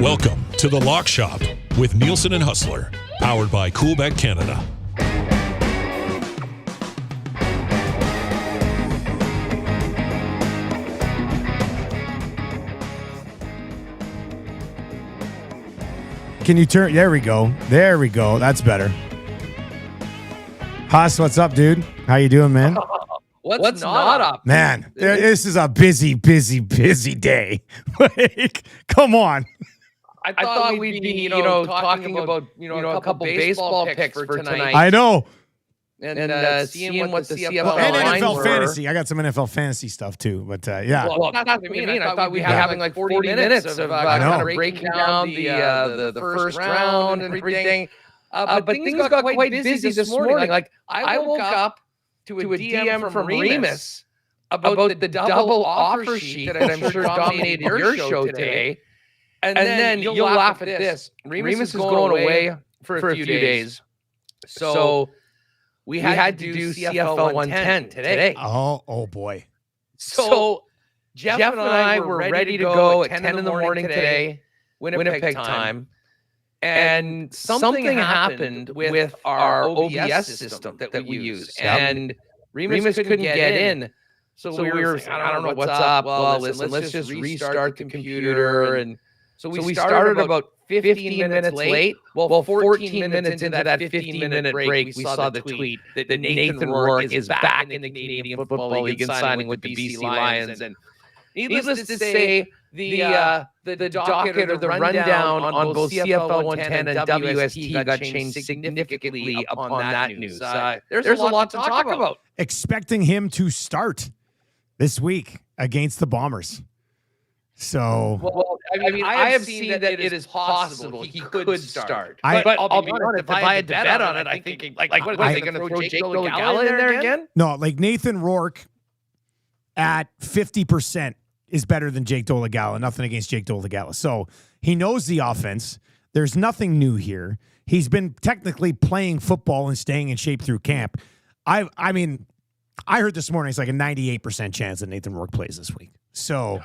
Welcome to The Lock Shop with Nielson and Hustler, powered by Coolbet Canada. Can you turn? There we go. There we go. That's better. Huss, what's up, dude? How you doing, man? What's not up? Man, this is a busy day. Like, come on. I thought we'd be, talking about, a couple baseball picks for tonight. I know. And seeing what the CFL and lines NFL were. fantasy. I got some NFL fantasy stuff too, but yeah. Well, that's what I mean. I thought we'd be having like 40 minutes of kind of breaking down the first round and everything. But things got quite busy this morning. Like, I woke up to a DM from Remus about the double offer sheet that I'm sure dominated your show today. And then you'll laugh at this. Remus is going away for a few days. So we had to do CFL 110 today. Oh boy. So Jeff and I were ready to go at 10 in the morning today, Winnipeg time. And something happened with our OBS system that we use. And Remus couldn't get in. So we were saying, I don't know what's up. Well, listen, let's just restart the computer. And so we started about 15 minutes late. Well, 14 minutes into that 15-minute break, we saw the tweet that Nathan Rourke is back in the Canadian Football League and signing with the BC Lions. And needless to say, the docket or the rundown on both CFL 110 and WST got changed significantly upon that news. There's a lot to talk about. Expecting him to start this week against the Bombers. So, well, I have seen that it is possible he could start. But I'll be honest, if I had to bet on it, I think, what are they going to throw Jake Dolegala in there again? No, like Nathan Rourke at 50% is better than Jake Dolegala. Nothing against Jake Dolegala. So he knows the offense. There's nothing new here. He's been technically playing football and staying in shape through camp. I mean, I heard this morning it's like a 98% chance that Nathan Rourke plays this week. So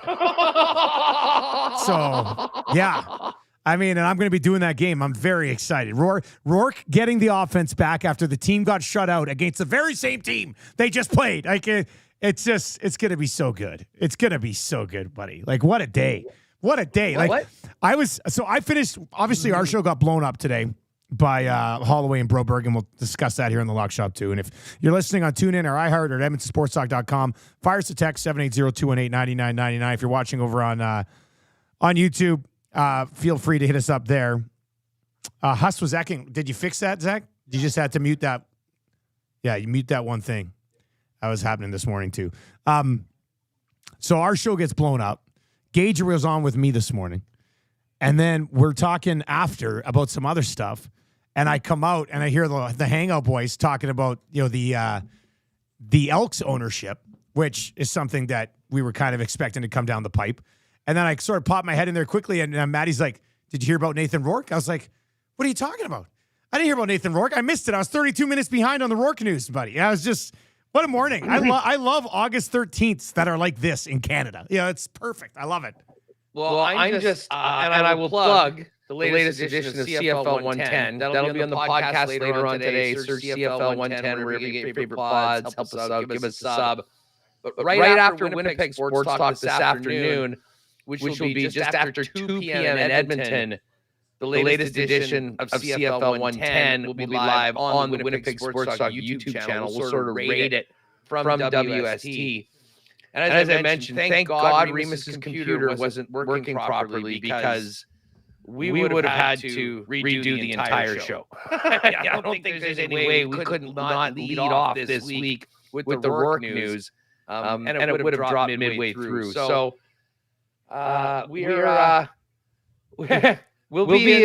yeah. I mean, and I'm going to be doing that game. I'm very excited. Rourke getting the offense back after the team got shut out against the very same team they just played. Like, it's going to be so good. It's going to be so good, buddy. Like, what a day. What a day. Like, I finished, obviously our show got blown up today by Holloway and Broberg, and we'll discuss that here in the Lock Shop too. And if you're listening on TuneIn or iHeart or at EdmontonSportsTalk.com, fire us a text 780-218-9999. If you're watching over on YouTube, feel free to hit us up there. Huss was ecking. Did you fix that, Zach? You just had to mute that. Yeah, you mute that one thing. That was happening this morning too. So our show gets blown up. Gage was on with me this morning. And then we're talking after about some other stuff. And I come out and I hear the Hangout boys talking about, the Elks ownership, which is something that we were kind of expecting to come down the pipe. And then I sort of popped my head in there quickly. And Maddie's like, did you hear about Nathan Rourke? I was like, what are you talking about? I didn't hear about Nathan Rourke. I missed it. I was 32 minutes behind on the Rourke news, buddy. I was just, what a morning. I love August 13th that are like this in Canada. Yeah, it's perfect. I love it. Well, I'm just and I will plug the latest edition of CFL 110. That'll be on the podcast later on today. Search CFL 110 wherever you get your favorite pods. Help us out. Give us a sub. But right after Winnipeg Sports Talk this afternoon, which will be just after 2 p.m. in Edmonton, the latest edition of CFL 110 will be live on the Winnipeg Sports Talk YouTube channel. We'll sort of rate it from WST. And as I mentioned, thank God Remus's computer wasn't working properly because we would have had to redo the entire show. I don't think there's any way we couldn't not lead off this week with the Rourke news, and it would have dropped midway through. So we'll be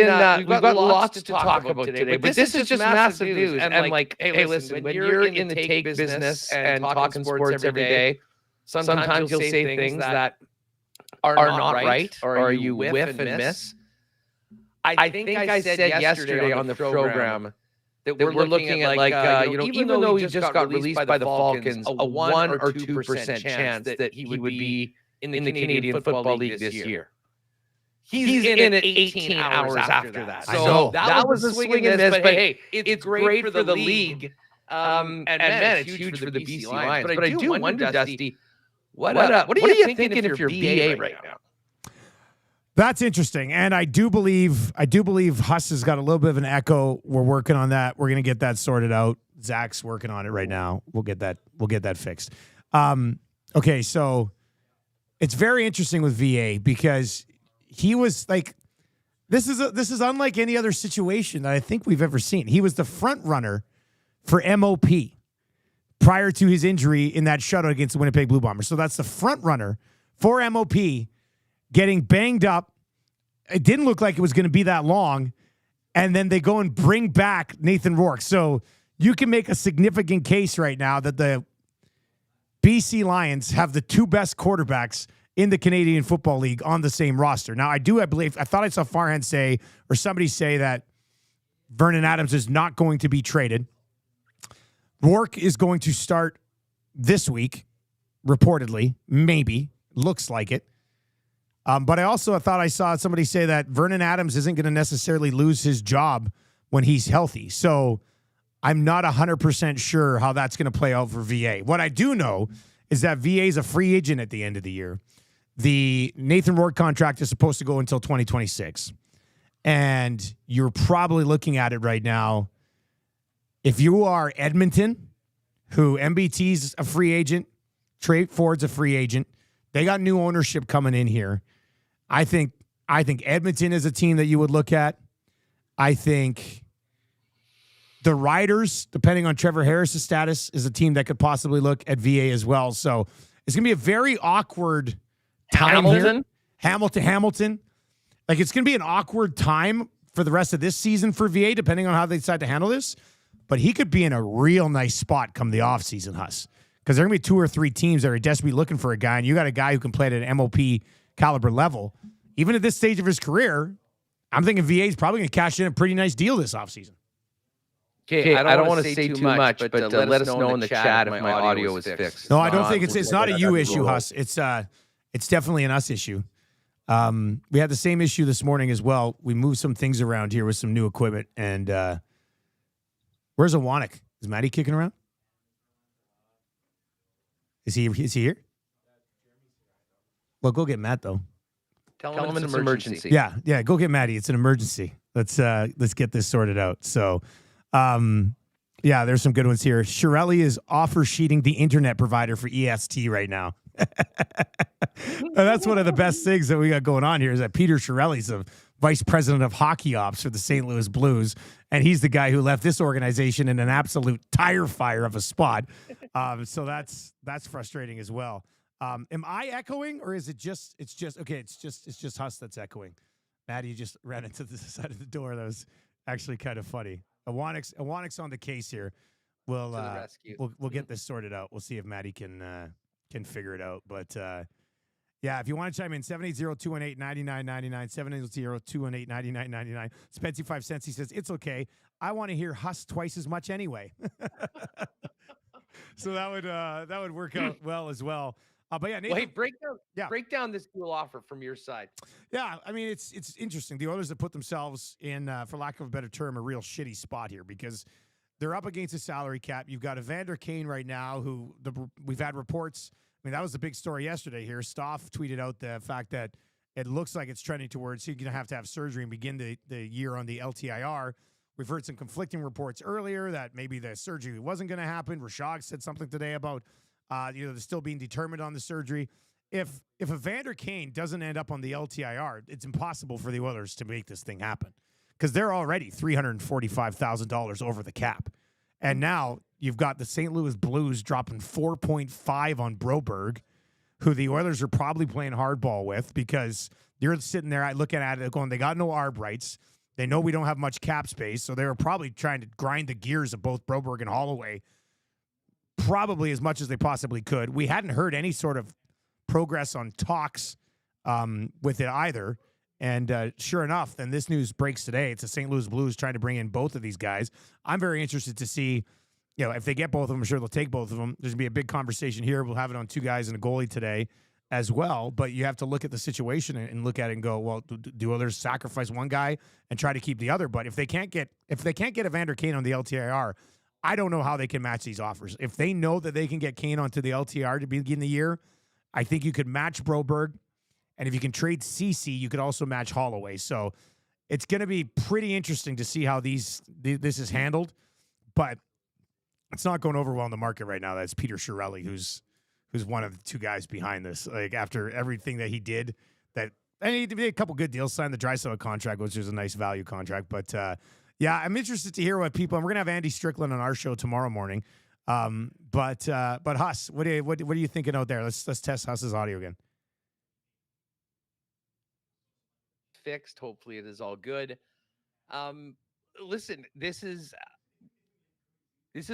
in. We've got lots to talk about today, but this is just massive news. And like, hey, listen, when you're in the take business and talking sports every day, sometimes you'll say things that are not right, or you whiff and miss. I think I said yesterday on the program that we're looking at even though he just got released by the Falcons, a 1 or 2% chance that he would be in the Canadian Football League this year. he's in it 18 hours after that. So that was a swing and miss, but hey, it's great for the league. And man, it's huge for the BC Lions. But I do wonder, Dusty, what are you thinking if you're VA right now? That's interesting, and I do believe Huss has got a little bit of an echo. We're working on that. We're going to get that sorted out. Zach's working on it right now. We'll get that fixed. Okay, so it's very interesting with VA because he was like, this is unlike any other situation that I think we've ever seen. He was the front runner for MOP prior to his injury in that shutout against the Winnipeg Blue Bombers. So that's the front runner for MOP getting banged up. It didn't look like it was going to be that long. And then they go and bring back Nathan Rourke. So you can make a significant case right now that the BC Lions have the two best quarterbacks in the Canadian Football League on the same roster. Now, I thought I saw Farhan say, or somebody say, that Vernon Adams is not going to be traded. Rourke is going to start this week, reportedly, maybe, looks like it. But I also thought I saw somebody say that Vernon Adams isn't going to necessarily lose his job when he's healthy. So I'm not 100% sure how that's going to play out for VA. What I do know is that VA is a free agent at the end of the year. The Nathan Rourke contract is supposed to go until 2026. And you're probably looking at it right now. If you are Edmonton, who MBT's a free agent, Trey Ford's a free agent, they got new ownership coming in here. I think Edmonton is a team that you would look at. I think the Riders, depending on Trevor Harris's status, is a team that could possibly look at VA as well. So it's going to be a very awkward time here. Hamilton. Like, it's going to be an awkward time for the rest of this season for VA, depending on how they decide to handle this. But he could be in a real nice spot come the offseason, Huss. Because there are going to be 2 or 3 teams that are desperately looking for a guy, and you got a guy who can play at an MOP caliber level. Even at this stage of his career, I'm thinking VA is probably going to cash in a pretty nice deal this offseason. Okay, I don't want to say too much, but let us know in the chat if my audio is fixed. No, I don't think it's not a you issue, Huss. It's definitely an us issue. We had the same issue this morning as well. We moved some things around here with some new equipment, and where's Awanik? Is Matty kicking around? Is he here? Well, go get Matt though. Tell him it's an emergency. Yeah. Go get Matty. It's an emergency. Let's get this sorted out. So, there's some good ones here. Shirelli is offer sheeting the internet provider for EST right now. That's one of the best things that we got going on here is that Peter Shirelli's the vice president of hockey ops for the St. Louis Blues, and he's the guy who left this organization in an absolute tire fire of a spot. So that's frustrating as well. Am I echoing, or is it just Huss that's echoing? Maddie just ran into the side of the door. That was actually kind of funny. Awanik's on the case here. We'll get this sorted out. We'll see if Maddie can figure it out. But if you want to chime in, 780-218-9999, 780-218-9999. Spency 5 cents. He says, it's okay. I want to hear Huss twice as much anyway. So that would work out well as well. But yeah, Nathan, break down this dual offer from your side. Yeah, I mean, it's interesting. The Oilers have put themselves in, for lack of a better term, a real shitty spot here because they're up against a salary cap. You've got Evander Kane right now, who we've had reports. I mean, that was the big story yesterday here. Stoff tweeted out the fact that it looks like it's trending towards he's going to have surgery and begin the year on the LTIR. We've heard some conflicting reports earlier that maybe the surgery wasn't going to happen. Rashad said something today about they're still being determined on the surgery. If Evander Kane doesn't end up on the LTIR, it's impossible for the Oilers to make this thing happen because they're already $345,000 over the cap. And now you've got the St. Louis Blues dropping 4.5 on Broberg, who the Oilers are probably playing hardball with because you're sitting there looking at it going, they got no arb rights. They know we don't have much cap space, so they were probably trying to grind the gears of both Broberg and Holloway probably as much as they possibly could. We hadn't heard any sort of progress on talks with it either. And sure enough, then this news breaks today. It's the St. Louis Blues trying to bring in both of these guys. I'm very interested to see, if they get both of them, I'm sure they'll take both of them. There's going to be a big conversation here. We'll have it on 2 guys and a goalie today as well. But you have to look at the situation and look at it and go, well, do others sacrifice one guy and try to keep the other? But if they can't get Evander Kane on the LTIR, I don't know how they can match these offers. If they know that they can get Kane onto the LTIR to begin the year, I think you could match Broberg. And if you can trade CC, you could also match Holloway. So it's going to be pretty interesting to see how this is handled. But it's not going over well in the market right now. That's Peter Chiarelli, who's one of the two guys behind this. Like, after everything that he did, and he did a couple good deals, signed the Draisaitl contract, which is a nice value contract. But yeah, I'm interested to hear what people. And we're gonna have Andy Strickland on our show tomorrow morning. But Huss, what are you thinking out there? Let's test Huss's audio again. Fixed. Hopefully, it is all good. Listen, this is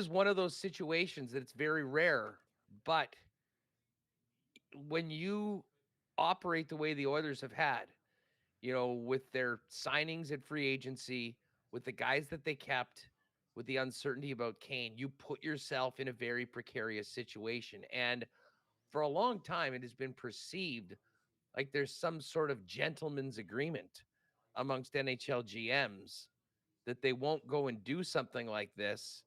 one of those situations that it's very rare, but when you operate the way the Oilers have had, with their signings at free agency, with the guys that they kept, with the uncertainty about Kane, you put yourself in a very precarious situation. And for a long time, it has been perceived like there's some sort of gentleman's agreement amongst NHL GMs that they won't go and do something like this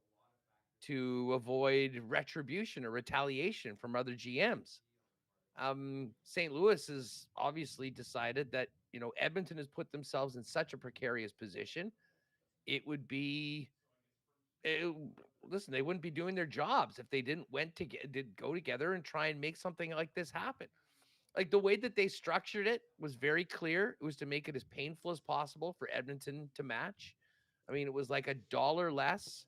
to avoid retribution or retaliation from other GMs. St. Louis has obviously decided that, Edmonton has put themselves in such a precarious position. It would be, listen, they wouldn't be doing their jobs if they didn't go together and try and make something like this happen. Like, the way that they structured it was very clear. It was to make it as painful as possible for Edmonton to match. I mean, it was like $1 less.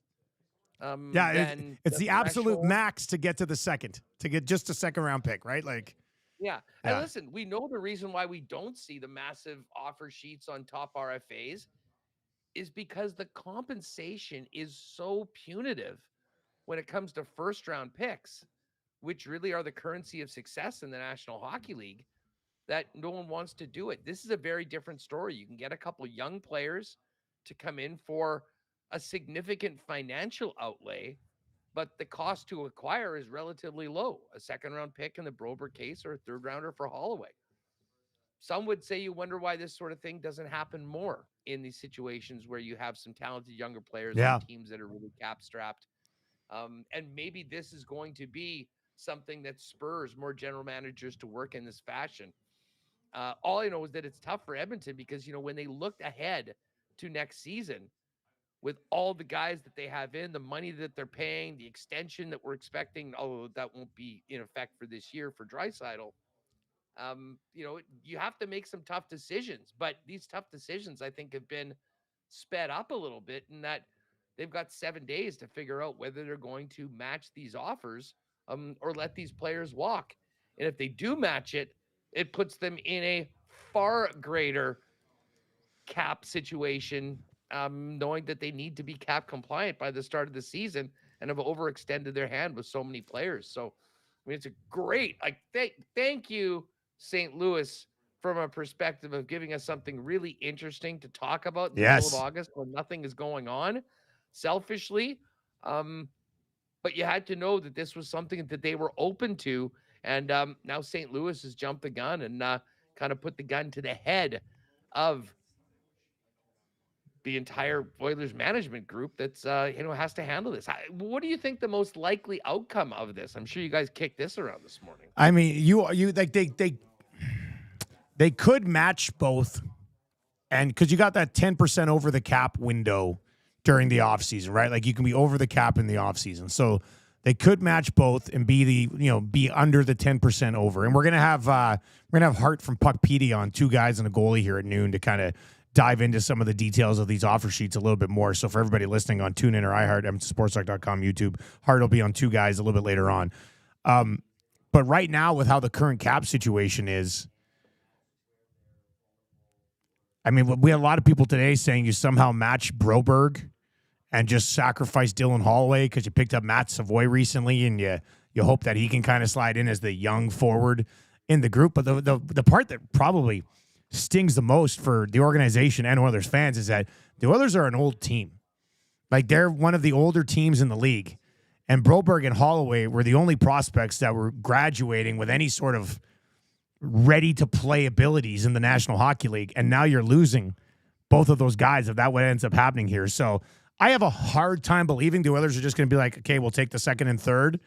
It's the absolute max to get to the second, to get just a second round pick, right? Like, yeah. And listen, we know the reason why we don't see the massive offer sheets on top RFAs is because the compensation is so punitive when it comes to first round picks, which really are the currency of success in the National Hockey League, that no one wants to do it. This is a very different story. You can get a couple young players to come in for a significant financial outlay, but the cost to acquire is relatively low. A second-round pick in the Broberg case, or a third-rounder for Holloway. Some would say you wonder why this sort of thing doesn't happen more in these situations where you have some talented younger players on teams that are really cap-strapped. And maybe this is going to be something that spurs more general managers to work in this fashion. All I know is that it's tough for Edmonton because, when they looked ahead to next season, with all the guys that they have in, the money that they're paying, the extension that we're expecting, although that won't be in effect for this year for Draisaitl, you have to make some tough decisions. But these tough decisions, I think, have been sped up a little bit in that they've got 7 days to figure out whether they're going to match these offers or let these players walk. And if they do match it, it puts them in a far greater cap situation, knowing that they need to be cap compliant by the start of the season and have overextended their hand with so many players. So, I mean, it's a great, thank you, St. Louis, from a perspective of giving us something really interesting to talk about in the middle of August when nothing is going on, selfishly. But you had to know that this was something that they were open to. And now St. Louis has jumped the gun and kind of put the gun to the head of the entire Oilers management group that's, has to handle this. What do you think the most likely outcome of this? I'm sure you guys kicked this around this morning. I mean, you like they could match both, and because you got that 10% over the cap window during the offseason, right? Like, you can be over the cap in the offseason. So they could match both and be under the 10% over. And we're gonna have Hart from Puck PD on, two guys and a goalie here at noon to kind of dive into some of the details of these offer sheets a little bit more. So for everybody listening on TuneIn or iHeart, EdmontonSportsTalk.com, YouTube, Hart will be on two guys a little bit later on. But right now, with how the current cap situation is, I mean, we had a lot of people today saying you somehow match Broberg and just sacrifice Dylan Holloway because you picked up Matt Savoy recently, and you hope that he can kind of slide in as the young forward in the group. But the part that probably stings the most for the organization and Oilers fans is that the Oilers are an old team. Like, they're one of the older teams in the league. And Broberg and Holloway were the only prospects that were graduating with any sort of ready-to-play abilities in the National Hockey League, and now you're losing both of those guys if that what ends up happening here. So I have a hard time believing the Oilers are just going to be like, okay, we'll take the second and third.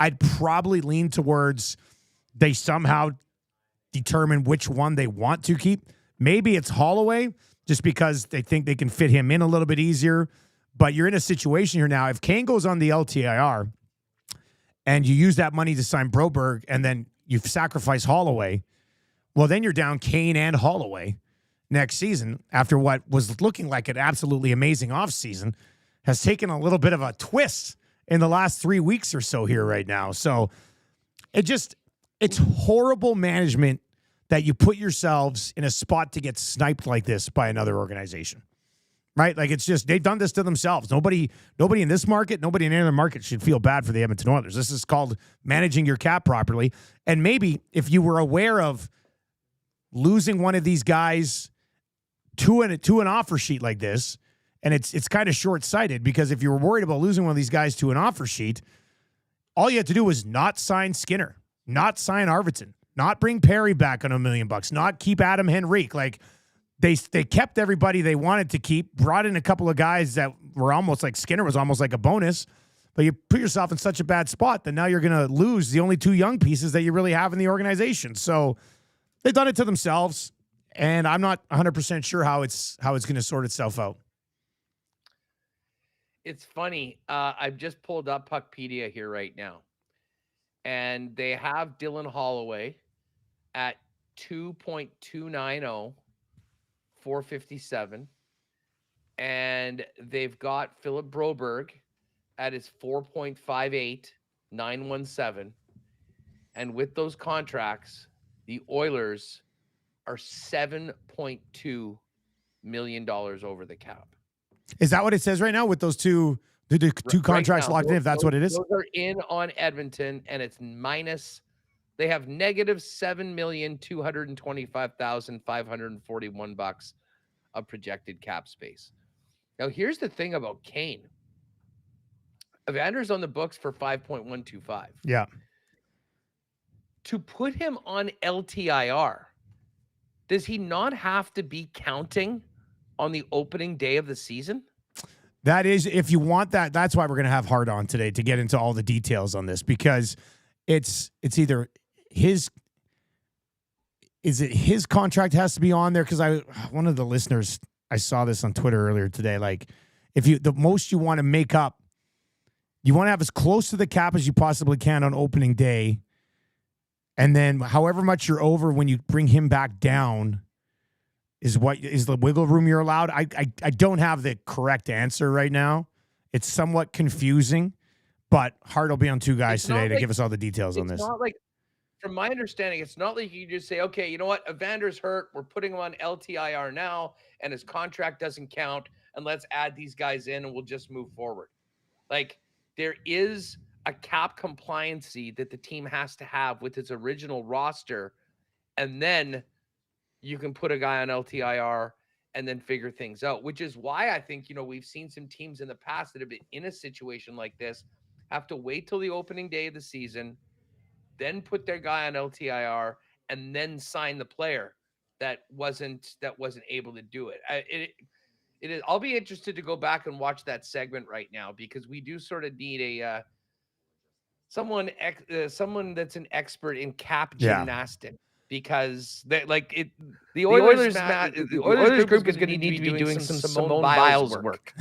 I'd probably lean towards they somehow determine which one they want to keep. Maybe it's Holloway just because they think they can fit him in a little bit easier. But you're in a situation here now. If Kane goes on the LTIR and you use that money to sign Broberg and then you sacrifice Holloway, well, then you're down Kane and Holloway next season after what was looking like an absolutely amazing offseason has taken a little bit of a twist in the last 3 weeks or so here right now. So it's horrible management that you put yourselves in a spot to get sniped like this by another organization, right? Like it's just, they've done this to themselves. Nobody in this market, nobody in any other market should feel bad for the Edmonton Oilers. This is called managing your cap properly. And maybe if you were aware of losing one of these guys to an offer sheet like this, and it's kind of short-sighted because if you were worried about losing one of these guys to an offer sheet, all you had to do was not sign Skinner, not sign Arvidsson, not bring Perry back on $1 million, not keep Adam Henrique. Like they kept everybody they wanted to keep, brought in a couple of guys that were almost like Skinner was almost like a bonus, but you put yourself in such a bad spot that now you're going to lose the only two young pieces that you really have in the organization. So they've done it to themselves, and I'm not 100% sure how it's going to sort itself out. It's funny. I've just pulled up Puckpedia here right now, and they have Dylan Holloway at 2.290, 457, and they've got Philip Broberg at his 4.58, 917, and with those contracts, the Oilers are $7.2 million over the cap. Is that what it says right now with those two contracts locked in, if that's what it is? Those are in on Edmonton, and it's minus. They have negative $7,225,541 of projected cap space. Now, here's the thing about Kane. Evander's on the books for 5.125. Yeah. To put him on LTIR, does he not have to be counting on the opening day of the season? That is, if you want that, that's why we're going to have Hart on today to get into all the details on this, because it's either his contract has to be on there. Cause one of the listeners, I saw this on Twitter earlier today. Like the most you want to make up, you want to have as close to the cap as you possibly can on opening day. And then however much you're over when you bring him back down is what is the wiggle room you're allowed. I don't have the correct answer right now. It's somewhat confusing, but Hart will be on two guys today to give us all the details on this. It's not like, from my understanding, it's not like you just say, okay, you know what? Evander's hurt. We're putting him on LTIR now, and his contract doesn't count, and let's add these guys in, and we'll just move forward. Like, there is a cap compliancy that the team has to have with its original roster, and then you can put a guy on LTIR and then figure things out, which is why I think, we've seen some teams in the past that have been in a situation like this, have to wait till the opening day of the season, then put their guy on LTIR, and then sign the player that wasn't able to do it. It is. I'll be interested to go back and watch that segment right now, because we do sort of need someone that's an expert in cap gymnastics. Because the Oilers group is going to need to be doing some Simone Biles work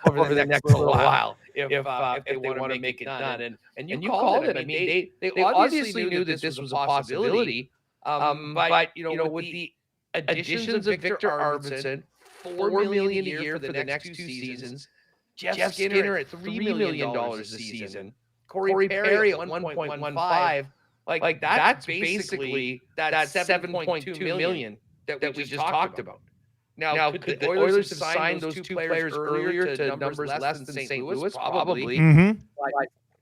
over the next little while if they want to make it done. And you called it. I mean, they obviously knew that this was a possibility. But with the additions of Victor Arvidsson, $4 million a year for the next two seasons, Jeff Skinner at $3 million this season, Corey Perry at 1.15. Like that's basically that 7.2 million that we just talked about. Now could the Oilers have signed those two players earlier to numbers less than St. Louis? Probably. Mm-hmm.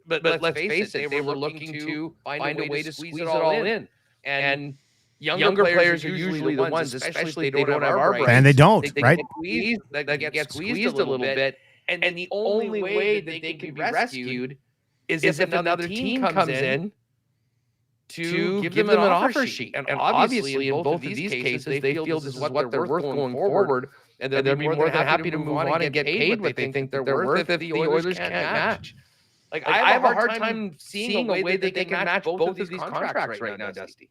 But let's face it, they were looking to find a way to squeeze it all in. And younger players are usually the ones, especially if they don't have our brains. And they don't, right? They get squeezed a little bit. And the only way that they can be rescued is if another team comes in to give them an offer sheet. And obviously, in both of these cases, they feel this is what they're worth going forward, and they'll be more than happy to move on and get paid what they think they're worth if the Oilers can't match. Like I have a hard time seeing a way that they can match both of these contracts right now, Dusty.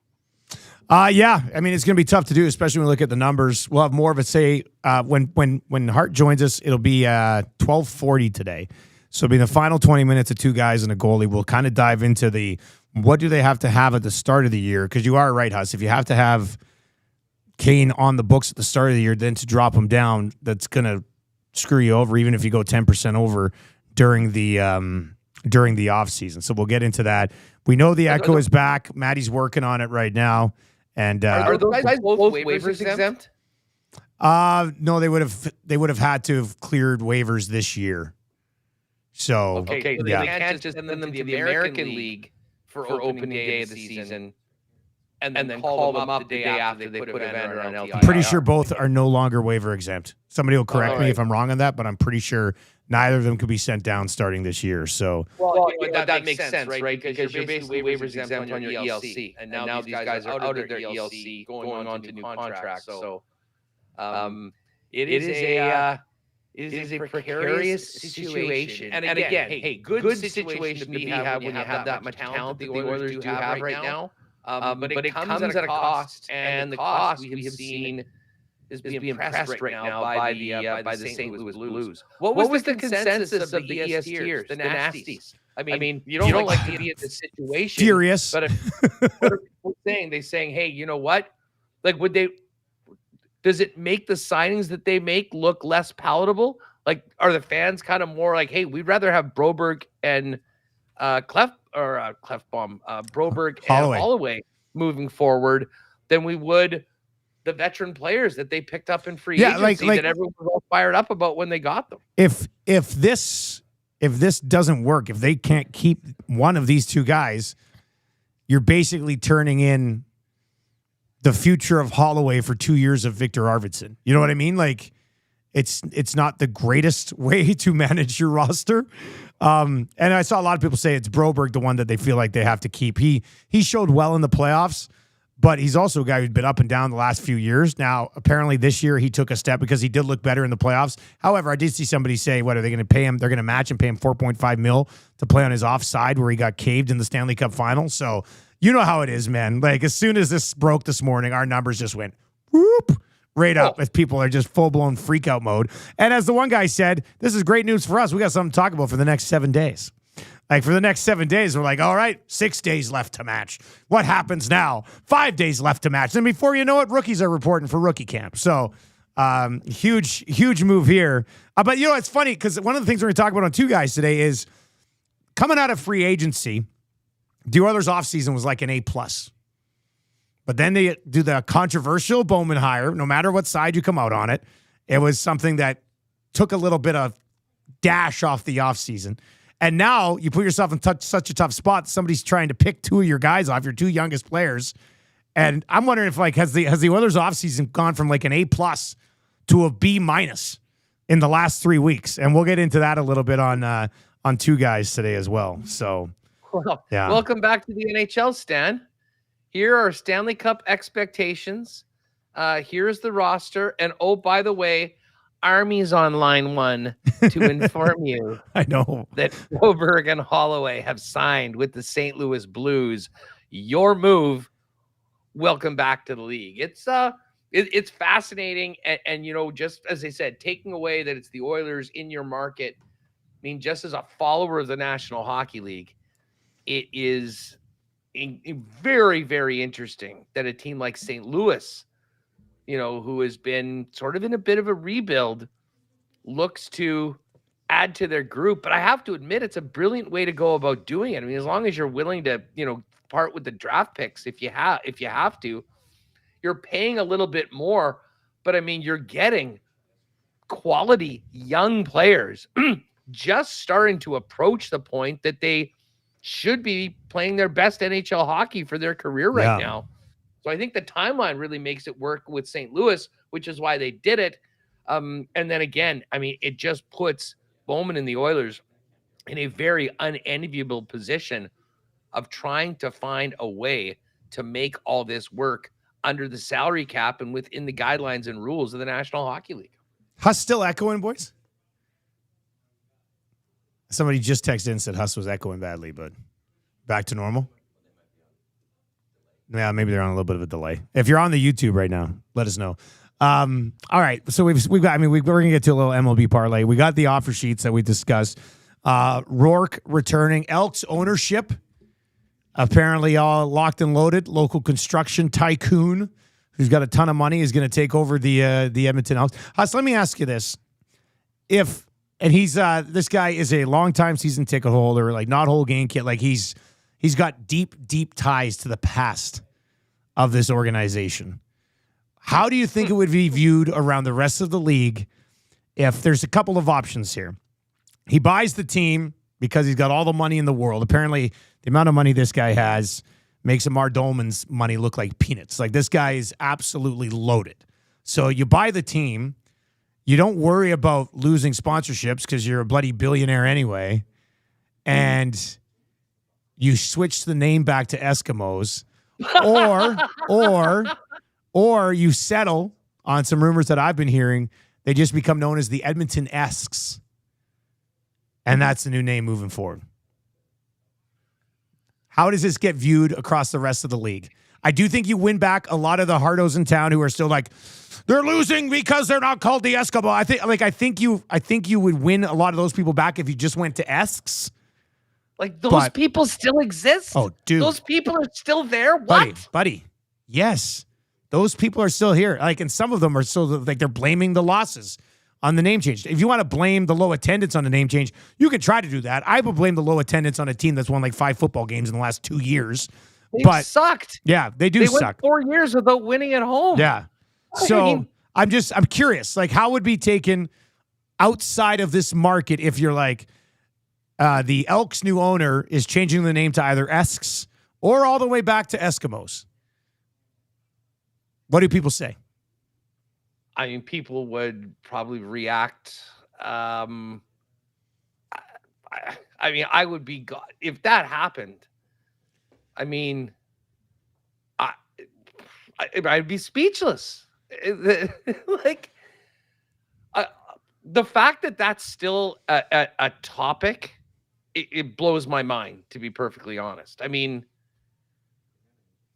Yeah. I mean, it's going to be tough to do, especially when we look at the numbers. We'll have more of it, say, when Hart joins us, it'll be 12:40 today. So it'll be the final 20 minutes of two guys and a goalie. We'll kind of dive into what do they have to have at the start of the year? Because you are right, Huss. If you have to have Kane on the books at the start of the year, then to drop him down, that's going to screw you over, even if you go 10% over during the offseason. So we'll get into that. We know the Echo is back. Maddie's working on it right now. And are those guys both waivers exempt? No, they would have had to have cleared waivers this year. So so they can't just send them to the American League for opening day of the season and then call them up the day after they put Evander on LTIR. I'm pretty sure both are no longer waiver exempt. Somebody will correct me if I'm wrong on that, but I'm pretty sure neither of them could be sent down starting this year. So that makes sense, right? Because you're basically waivers exempt on your ELC, and now these guys are out of their ELC, going on to new contracts. So it is a precarious situation. And again, hey, good situation to be have when you have that much talent that the Oilers do have right now. But it comes at a cost, and the cost we have seen is being pressed right now by the St. Louis Blues. What was the consensus of the ESTers, the nasties? I mean, you don't like to be in this situation. Furious. But what are people saying? They're saying, hey, you know what? Like, does it make the signings that they make look less palatable? Like, are the fans kind of more like, hey, we'd rather have Broberg and Broberg and Holloway moving forward than we would the veteran players that they picked up in free agency that everyone was all fired up about when they got them. If this doesn't work, if they can't keep one of these two guys, you're basically turning in the future of Holloway for 2 years of Victor Arvidsson. You know what I mean? Like, it's not the greatest way to manage your roster. And I saw a lot of people say it's Broberg, the one that they feel like they have to keep. He showed well in the playoffs, but he's also a guy who's been up and down the last few years. Now, apparently this year he took a step because he did look better in the playoffs. However, I did see somebody say, what are they going to pay him? They're going to match and pay him $4.5 million to play on his offside where he got caved in the Stanley Cup final. So you know how it is, man. Like, as soon as this broke this morning, our numbers just went whoop right up as people are just full-blown freak-out mode. And as the one guy said, this is great news for us. We got something to talk about for the next 7 days. Like, for the next 7 days, we're like, all right, 6 days left to match. What happens now? 5 days left to match. And before you know it, rookies are reporting for rookie camp. So, huge move here. But, you know, it's funny because one of the things we're going to talk about on Two Guys today is coming out of free agency, the Oilers offseason was like an A+. But then they do the controversial Bowman hire. No matter what side you come out on it, it was something that took a little bit of dash off the offseason. And now you put yourself in such a tough spot. Somebody's trying to pick two of your guys off, your two youngest players. And I'm wondering if, like, has the Oilers offseason gone from like an A+ to a B- in the last 3 weeks? And we'll get into that a little bit on Two Guys today as well. So, yeah. Welcome back to the NHL, Stan. Here are Stanley Cup expectations. Here's the roster. And, oh, by the way, Army's on line one to inform you I know that Broberg and Holloway have signed with the St. Louis Blues. Your move. Welcome back to the league. It's fascinating. And, you know, just as I said, taking away that it's the Oilers in your market, I mean, just as a follower of the National Hockey League, it is very, very interesting that a team like St. Louis, you know, who has been sort of in a bit of a rebuild, looks to add to their group. But I have to admit, it's a brilliant way to go about doing it. I mean, as long as you're willing to, you know, part with the draft picks, if you have to, you're paying a little bit more. But I mean, you're getting quality young players just starting to approach the point that they should be playing their best NHL hockey for their career right now. So I think the timeline really makes it work with St. Louis, which is why they did it. And then again, I mean, it just puts Bowman and the Oilers in a very unenviable position of trying to find a way to make all this work under the salary cap and within the guidelines and rules of the National Hockey League. Huss still echoing, boys? Somebody just texted in and said Huss was echoing badly, but back to normal. Yeah, maybe they're on a little bit of a delay. If you're on the YouTube right now, let us know. All right, so we've got. I mean, we're gonna get to a little MLB parlay. We got the offer sheets that we discussed. Rourke returning. Elks ownership apparently all locked and loaded. Local construction tycoon who's got a ton of money is going to take over the Edmonton Elks. Huss, let me ask you this: he's this guy is a longtime season ticket holder, like not whole game kid, like he's got deep ties to the past of this organization. How do you think it would be viewed around the rest of the league if there's a couple of options here? He buys the team because he's got all the money in the world. Apparently, the amount of money this guy has makes Amar Dolman's money look like peanuts. Like, this guy is absolutely loaded. So you buy the team. You don't worry about losing sponsorships because you're a bloody billionaire anyway. And you switch the name back to Eskimos. Or you settle on some rumors that I've been hearing. They just become known as the Edmonton Elks. And that's the new name moving forward. How does this get viewed across the rest of the league? I do think you win back a lot of the hardos in town who are still like, they're losing because they're not called the Eskimo. I think you would win a lot of those people back if you just went to Esks. Like, those people still exist? Oh, dude. Those people are still there? What? Buddy. Yes. Those people are still here. Like, and some of them are still, like, they're blaming the losses on the name change. If you want to blame the low attendance on the name change, you can try to do that. I would blame the low attendance on a team that's won like 5 football games in the last 2 years. They sucked. Yeah, they suck. They went 4 years without winning at home. Yeah. So I'm curious, like, how would be taken outside of this market if you're like, the Elks' new owner is changing the name to either Esks or all the way back to Eskimos? What do people say? I mean, people would probably react. I mean, I would be if that happened. I mean, I'd be speechless. Like, the fact that that's still a topic, it blows my mind, to be perfectly honest. I mean,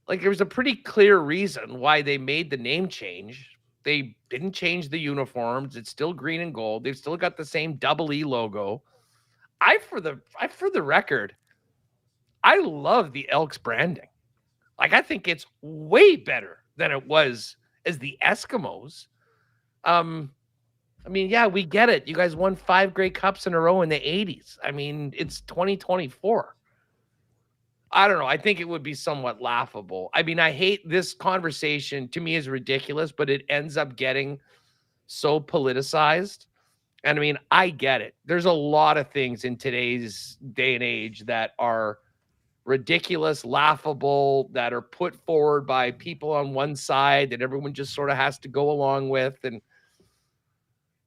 like, there was a pretty clear reason why they made the name change. They didn't change the uniforms. It's still green and gold. They've still got the same double E logo. For the record, I love the Elks branding. Like, I think it's way better than it was as the Eskimos. I mean, yeah, we get it. You guys won 5 Grey Cups in a row in the 80s. I mean, it's 2024. I don't know. I think it would be somewhat laughable. I mean, I hate this conversation. To me, is ridiculous, but it ends up getting so politicized. And I mean, I get it. There's a lot of things in today's day and age that are ridiculous, laughable, that are put forward by people on one side that everyone just sort of has to go along with.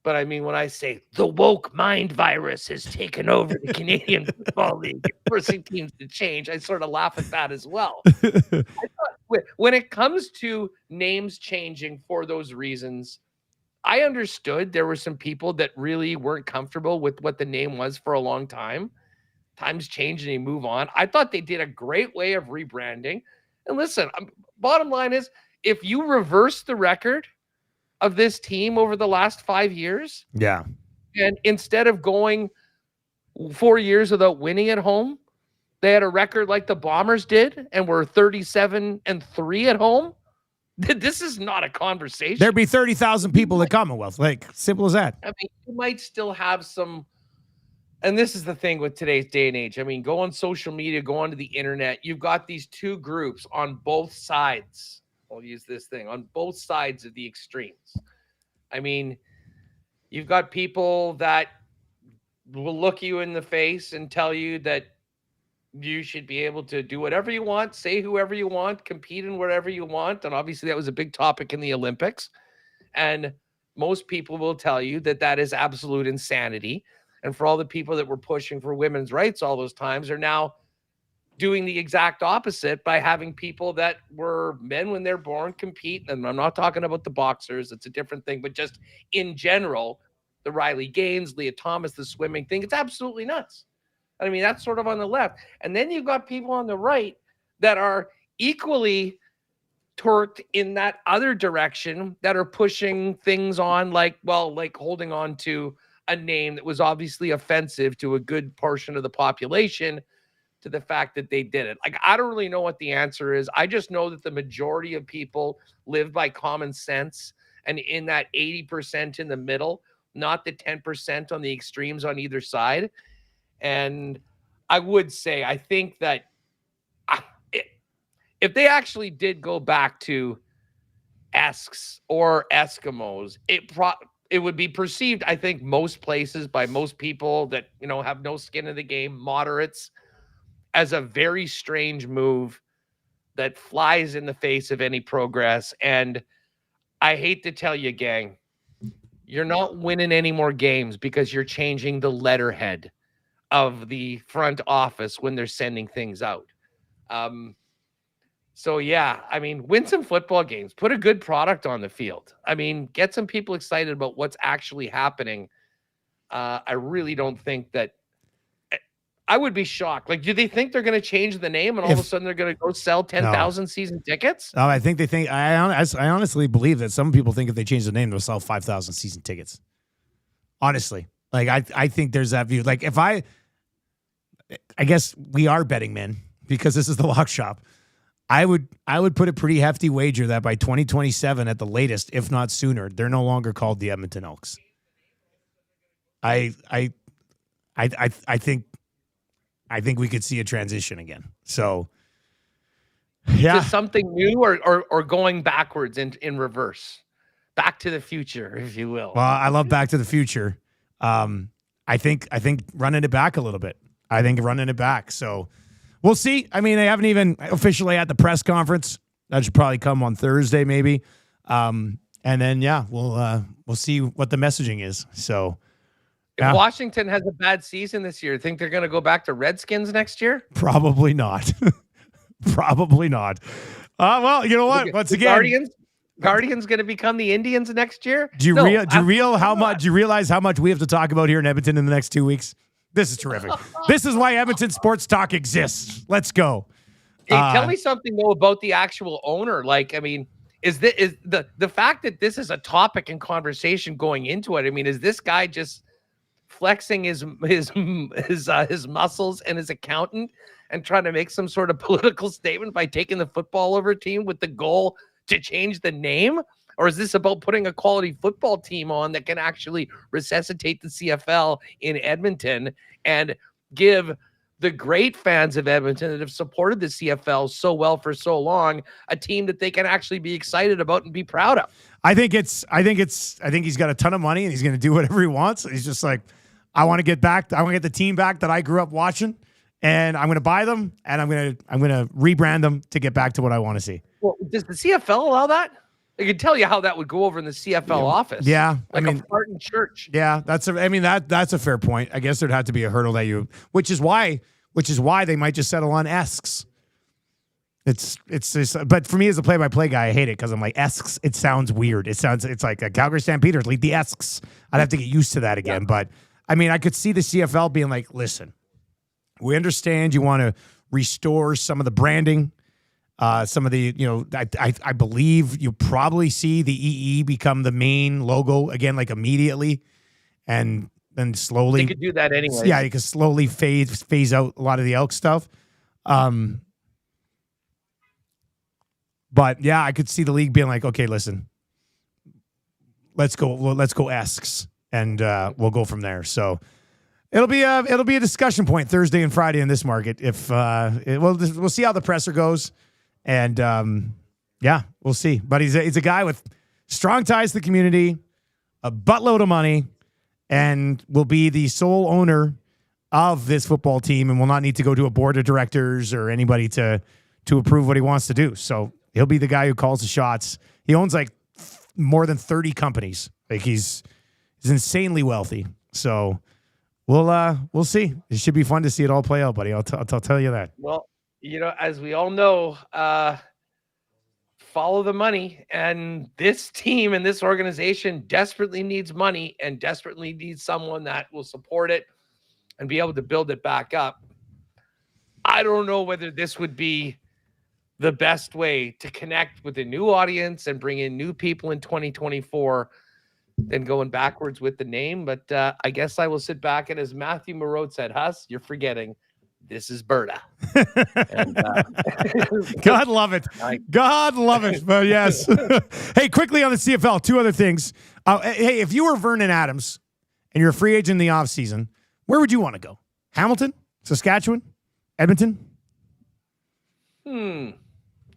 But I mean, when I say the woke mind virus has taken over the Canadian Football League, forcing teams to change, I sort of laugh at that as well. I thought, when it comes to names changing for those reasons, I understood there were some people that really weren't comfortable with what the name was for a long time. Times change and they move on. I thought they did a great way of rebranding. And listen, bottom line is, if you reverse the record of this team over the last 5 years. Yeah. And instead of going 4 years without winning at home, they had a record like the Bombers did and were 37-3 at home. This is not a conversation. There'd be 30,000 people at Commonwealth. Like, simple as that. I mean, you might still have some, and this is the thing with today's day and age. I mean, go on social media, go onto the internet. You've got these two groups on both sides. I'll use this thing on both sides of the extremes. I mean, you've got people that will look you in the face and tell you that you should be able to do whatever you want, say whoever you want, compete in whatever you want. And obviously that was a big topic in the Olympics. And most people will tell you that that is absolute insanity. And for all the people that were pushing for women's rights all those times are now doing the exact opposite by having people that were men when they're born compete. And I'm not talking about the boxers. It's a different thing, but just in general, the Riley Gaines, Leah Thomas, the swimming thing, it's absolutely nuts. I mean, that's sort of on the left. And then you've got people on the right that are equally torqued in that other direction that are pushing things on like holding on to a name that was obviously offensive to a good portion of the population, to the fact that they did it. Like, I don't really know what the answer is. I just know that the majority of people live by common sense and in that 80% in the middle, not the 10% on the extremes on either side. And I would say, I think that if they actually did go back to Esks or Eskimos, it would be perceived, I think, most places by most people that, have no skin in the game, moderates, as a very strange move that flies in the face of any progress. And I hate to tell you, gang, you're not winning any more games because you're changing the letterhead of the front office when they're sending things out. So, yeah, I mean, win some football games, put a good product on the field. I mean, get some people excited about what's actually happening. I really don't think that I would be shocked. Like, do they think they're going to change the name and all of a sudden they're going to go sell 10,000 season tickets? Oh, I honestly believe that some people think if they change the name, they'll sell 5,000 season tickets. Honestly. Like, I think there's that view. Like, I guess we are betting men because this is the lock shop. I would put a pretty hefty wager that by 2027 at the latest, if not sooner, they're no longer called the Edmonton Elks. I think we could see a transition again. So, yeah. To something new or going backwards in reverse. Back to the future, if you will. Well, I love Back to the Future. I think running it back a little bit. So we'll see. I mean, they haven't even officially had the press conference. That should probably come on Thursday, maybe. And then, we'll see what the messaging is. So, if Washington has a bad season this year, think they're going to go back to Redskins next year? Probably not. Probably not. Well, you know what? Once again, Guardians going to become the Indians next year? Do you realize how much we have to talk about here in Edmonton in the next 2 weeks? This is terrific. This is why Edmonton Sports Talk exists. Let's go. Hey, tell me something though about the actual owner. Like, I mean, is the fact that this is a topic and conversation going into it? I mean, is this guy just flexing his muscles and his accountant and trying to make some sort of political statement by taking the football over team with the goal to change the name? Or is this about putting a quality football team on that can actually resuscitate the CFL in Edmonton and give the great fans of Edmonton that have supported the CFL so well for so long a team that they can actually be excited about and be proud of? I think he's got a ton of money and he's going to do whatever he wants. He's just like, I want to get the team back that I grew up watching, and I'm going to buy them and I'm going to rebrand them to get back to what I want to see. Well, does the CFL allow that? I can tell you how that would go over in the CFL office. Yeah. Like a fart in church. Yeah. That's a fair point. I guess there'd have to be a hurdle which is why they might just settle on Esks. It's just, but for me as a play-by-play guy, I hate it because I'm like, Esks, it sounds weird. It's like a Calgary Stampeders, lead the Esks. I'd have to get used to that again. Yeah. But I mean, I could see the CFL being like, listen, we understand you want to restore some of the branding. Some of the, I believe you probably see the EE become the main logo again, like immediately, and then slowly. They could do that anyway. Yeah, you could slowly phase out a lot of the Elk stuff. But yeah, I could see the league being like, okay, listen, let's go Esks, and we'll go from there. So. It'll be a discussion point Thursday and Friday in this market. If we'll see how the presser goes. And, we'll see. But he's a guy with strong ties to the community, a buttload of money, and will be the sole owner of this football team and will not need to go to a board of directors or anybody to approve what he wants to do. So he'll be the guy who calls the shots. He owns like more than 30 companies. Like he's insanely wealthy. So we'll see. It should be fun to see it all play out, buddy. I'll tell you that. Well, as we all know, follow the money, and this team and this organization desperately needs money and desperately needs someone that will support it and be able to build it back up. I don't know whether this would be the best way to connect with a new audience and bring in new people in 2024 than going backwards with the name. But I guess I will sit back, and as Matthew Marode said, Huss, you're forgetting, this is Berta. And, God love it. God love it. But yes. Hey, quickly on the CFL, two other things. Hey, if you were Vernon Adams and you're a free agent in the offseason, where would you want to go? Hamilton? Saskatchewan? Edmonton?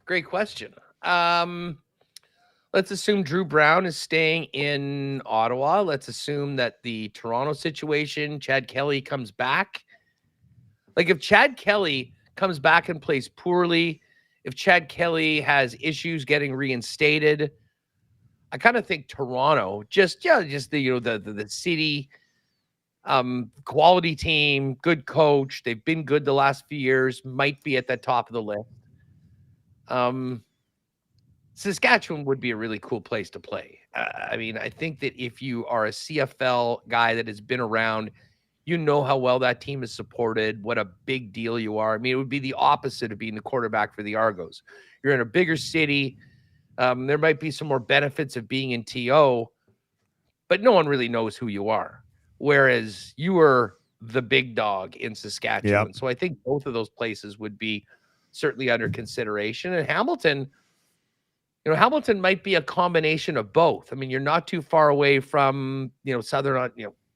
Great question. Let's assume Drew Brown is staying in Ottawa. Let's assume that the Toronto situation, Chad Kelly comes back. Like, if Chad Kelly comes back and plays poorly, if Chad Kelly has issues getting reinstated, I kind of think Toronto, just the city, quality team, good coach. They've been good the last few years, might be at the top of the list. Saskatchewan would be a really cool place to play. I think that if you are a CFL guy that has been around, you know how well that team is supported, what a big deal you are. It would be the opposite of being the quarterback for the Argos. You're in a bigger city. There might be some more benefits of being in TO, but no one really knows who you are. Whereas you were the big dog in Saskatchewan. Yep. So I think both of those places would be certainly under consideration. And Hamilton might be a combination of both. You're not too far away from,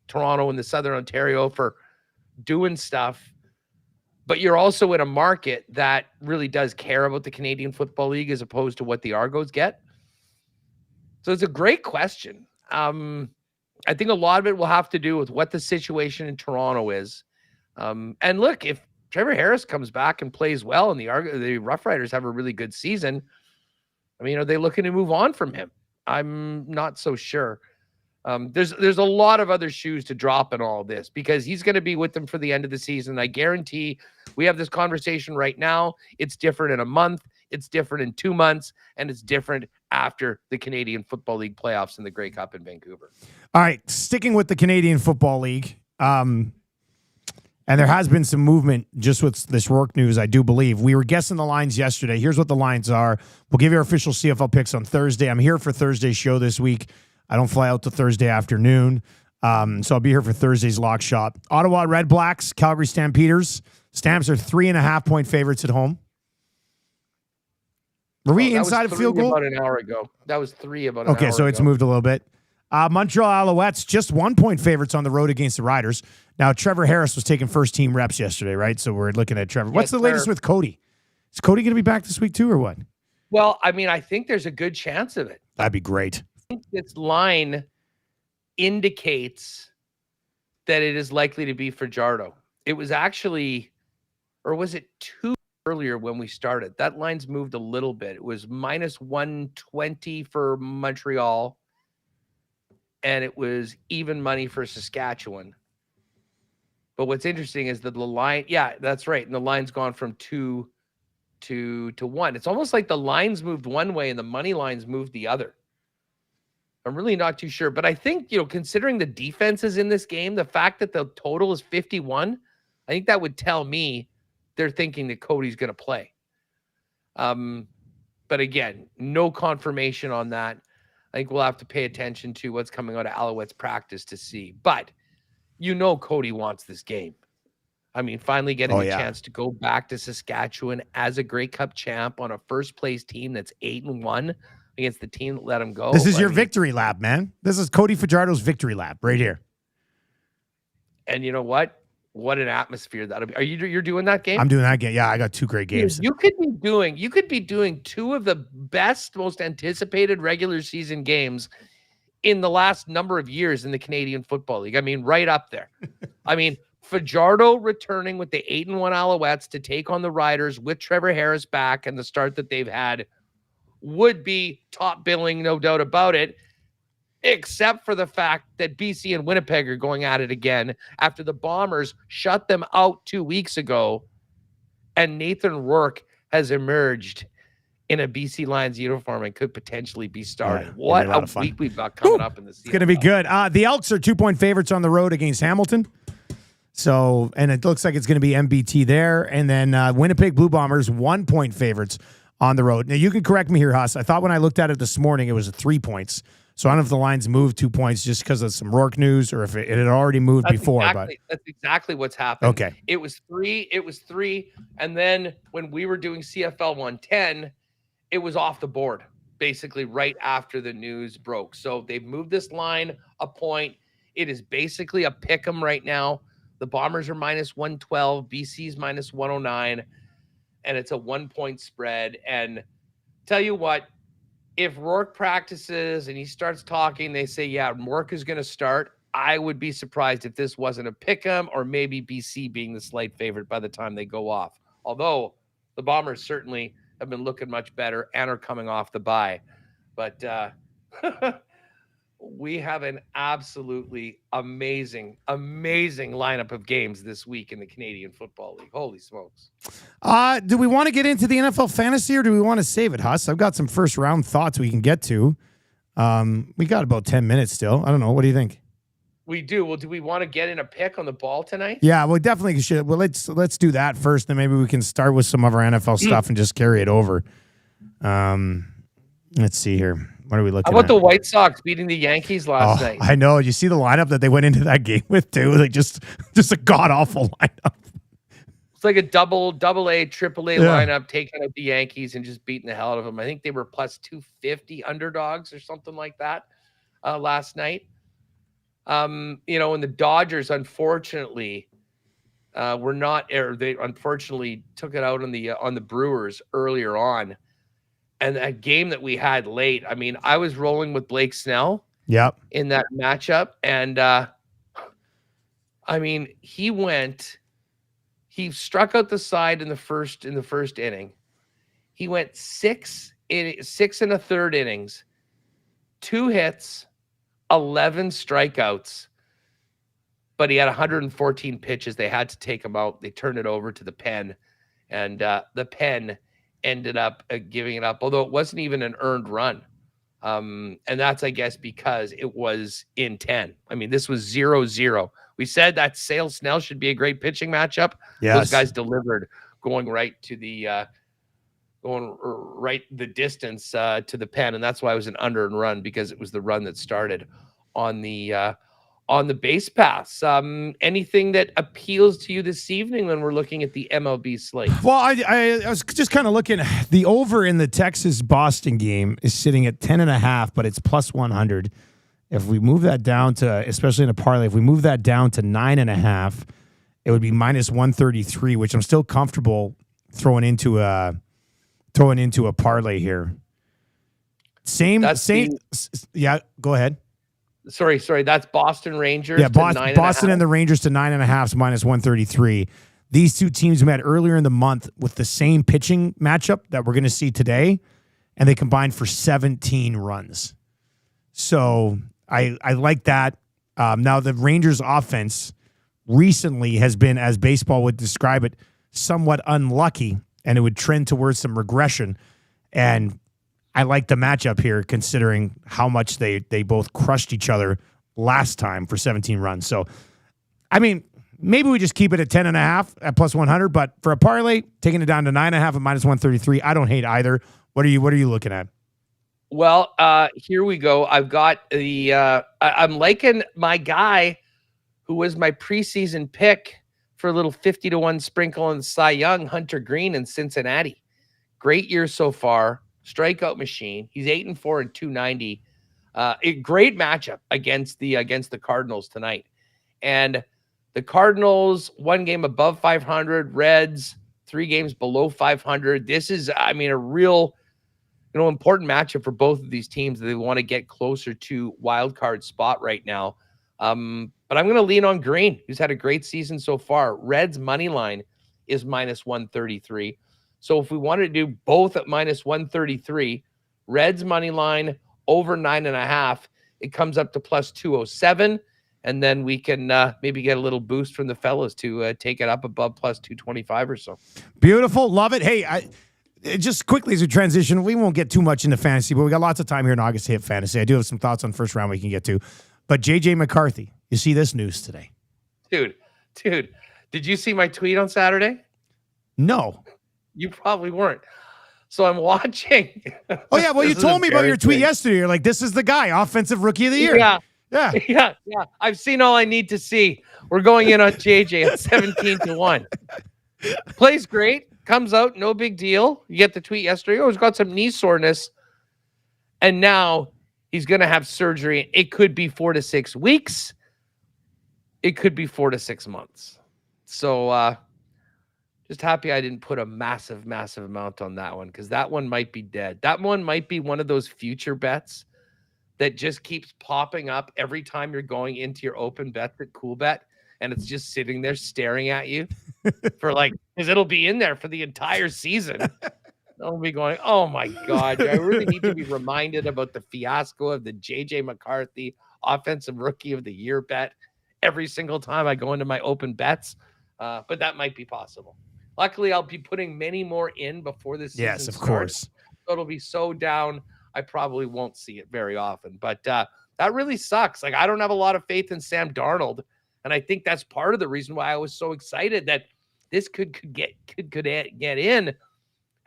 Toronto and the Southern Ontario for doing stuff, but you're also in a market that really does care about the Canadian Football League as opposed to what the Argos get. So it's a great question. I think a lot of it will have to do with what the situation in Toronto is. And look, if Trevor Harris comes back and plays well and the Rough Riders have a really good season, are they looking to move on from him? I'm not so sure. There's a lot of other shoes to drop in all this because he's going to be with them for the end of the season. I guarantee we have this conversation right now. It's different in a month. It's different in 2 months, and it's different after the Canadian Football League playoffs and the Grey Cup in Vancouver. All right, sticking with the Canadian Football League, and there has been some movement just with this Rourke news, I do believe. We were guessing the lines yesterday. Here's what the lines are. We'll give you our official CFL picks on Thursday. I'm here for Thursday's show this week. I don't fly out to Thursday afternoon, so I'll be here for Thursday's lock shop. Ottawa Red Blacks, Calgary Stampeders. Stamps are 3.5-point favorites at home. Were we inside of field goal? About an hour ago. That was 3 about an hour ago. Okay, so it's moved a little bit. Montreal Alouettes, just 1-point favorites on the road against the Riders. Now, Trevor Harris was taking first-team reps yesterday, right? So we're looking at Trevor. What's the latest with Cody? Is Cody going to be back this week too or what? Well, I think there's a good chance of it. That'd be great. I think this line indicates that it is likely to be Fajardo. It was actually, or was it 2 earlier when we started? That line's moved a little bit. It was minus 120 for Montreal, and it was even money for Saskatchewan. But what's interesting is that the line, yeah, that's right. And the line's gone from 2 to 1. It's almost like the lines moved one way and the money lines moved the other. I'm really not too sure. But I think, considering the defenses in this game, the fact that the total is 51, I think that would tell me they're thinking that Cody's going to play. But again, no confirmation on that. I think we'll have to pay attention to what's coming out of Alouettes practice to see. But Cody wants this game. Finally getting a chance to go back to Saskatchewan as a Grey Cup champ on a first-place team that's 8-1 against the team that let him go. This is your victory lap, man. This is Cody Fajardo's victory lap right here. And you know what? What an atmosphere that'll be. You're doing that game? I'm doing that game. Yeah, I got 2 great games. You could be doing 2 of the best, most anticipated regular season games in the last number of years in the Canadian Football League. Right up there. Fajardo returning with the 8-1 Alouettes to take on the Riders with Trevor Harris back and the start that they've had would be top billing, no doubt about it, except for the fact that BC and Winnipeg are going at it again after the Bombers shut them out 2 weeks ago and Nathan Rourke has emerged in a BC Lions uniform and could potentially be starting. Yeah, what a week we've got coming up in the CFL. It's going to be good. The Elks are 2-point favorites on the road against Hamilton. So, and it looks like it's going to be MBT there. And then Winnipeg Blue Bombers, 1-point favorites on the road. Now, you can correct me here, Huss. I thought when I looked at it this morning, it was 3 points. So I don't know if the lines moved 2 points just because of some Rourke news or if it had already moved before. That's exactly what's happened. Okay. It was three. And then when we were doing CFL 110, it was off the board, basically right after the news broke. So they've moved this line a point. It is basically a pick 'em right now. The Bombers are minus 112, BC's minus 109, and it's a 1-point spread. And tell you what, if Rourke practices and he starts talking, they say, yeah, Rourke is going to start. I would be surprised if this wasn't a pick 'em or maybe BC being the slight favorite by the time they go off. Although the Bombers certainly have been looking much better and are coming off the bye. But we have an absolutely amazing lineup of games this week in the Canadian Football League. Holy smokes. Do we want to get into the NFL fantasy or do we want to save it, Huss? I've got some first round thoughts we can get to. We got about 10 minutes still. I don't know. What do you think? We do. Well, do we want to get in a pick on the ball tonight? Yeah, well, definitely should. Well, let's do that first. Then maybe we can start with some of our NFL stuff and just carry it over. Let's see here. What are we looking at? How about the White Sox beating the Yankees last night? I know. You see the lineup that they went into that game with too? Like just a god-awful lineup. It's like a double A, triple A lineup, taking out the Yankees and just beating the hell out of them. I think they were plus 250 underdogs or something like that last night. And the Dodgers, unfortunately, were not. They unfortunately took it out on the Brewers earlier on, and that game that we had late. I mean, I was rolling with Blake Snell. Yep. In that matchup, and I mean, he struck out the side in the first inning. He went 6 1/3 innings, 2 hits, 11 strikeouts, but he had 114 pitches. They had to take him out. They turned it over to the pen, and the pen ended up giving it up, although it wasn't even an earned run. And that's, I guess, because it was in 10. I mean, this was 0-0. We said that Sale Snell should be a great pitching matchup. Yes. Those guys delivered, going right to the distance to the pen, and that's why it was an under and run, because it was the run that started on the base paths. Anything that appeals to you this evening when we're looking at the MLB slate? Well, I was just kind of looking. The over in the Texas-Boston game is sitting at 10.5, but it's plus 100. If we move that down to, especially in a parlay, if we move that down to 9.5, it would be minus 133, which I'm still comfortable throwing into a parlay here. Yeah, go ahead. Sorry. That's Boston Rangers. Yeah, Boston and the Rangers to 9.5 minus 133. These two teams met earlier in the month with the same pitching matchup that we're going to see today, and they combined for 17 runs. So I like that. Now, the Rangers offense recently has been, as baseball would describe it, somewhat unlucky, and it would trend towards some regression. And I like the matchup here, considering how much they both crushed each other last time for 17 runs. So, I mean, maybe we just keep it at 10.5 at plus 100, but for a parlay, taking it down to 9.5 at minus 133, I don't hate either. What are you looking at? Well, here we go. I've got I'm liking my guy who was my preseason pick for a little 50-1 sprinkle on Cy Young, Hunter Green in Cincinnati. Great year so far. Strikeout machine. He's 8-4 and 290. A great matchup against the Cardinals tonight. And the Cardinals, 1 game above 500, Reds 3 games below 500. This is, I mean, a real, important matchup for both of these teams that they want to get closer to wild card spot right now. But I'm going to lean on Green, who's had a great season so far. Reds money line is minus 133. So if we wanted to do both at minus 133, Reds money line over 9.5, it comes up to plus 207. And then we can maybe get a little boost from the fellas to take it up above plus 225 or so. Beautiful. Love it. Hey, just quickly as we transition, we won't get too much into fantasy, but we got lots of time here in August to hit fantasy. I do have some thoughts on first round we can get to. But J.J. McCarthy, you see this news today? Dude, did you see my tweet on Saturday? No. You probably weren't. So I'm watching. Oh, yeah. Well, you told me about your tweet yesterday. You're like, this is the guy, offensive rookie of the year. Yeah. I've seen all I need to see. We're going in on JJ at 17-1. Plays great. Comes out. No big deal. You get the tweet yesterday. Oh, he's got some knee soreness. And now he's going to have surgery. It could be 4 to 6 weeks. It could be 4 to 6 months. So just happy I didn't put a massive amount on that one, because that one might be dead. That one might be one of those future bets that just keeps popping up every time you're going into your open bet at Coolbet, and it's just sitting there staring at you for because it'll be in there for the entire season. I'll be going, oh my God, I really need to be reminded about the fiasco of the JJ McCarthy offensive rookie of the year bet every single time I go into my open bets. But that might be possible. Luckily, I'll be putting many more in before this season Yes, of starts. course. So it'll be so down, I probably won't see it very often. But that really sucks. I don't have a lot of faith in Sam Darnold, and I think that's part of the reason why I was so excited that this could get in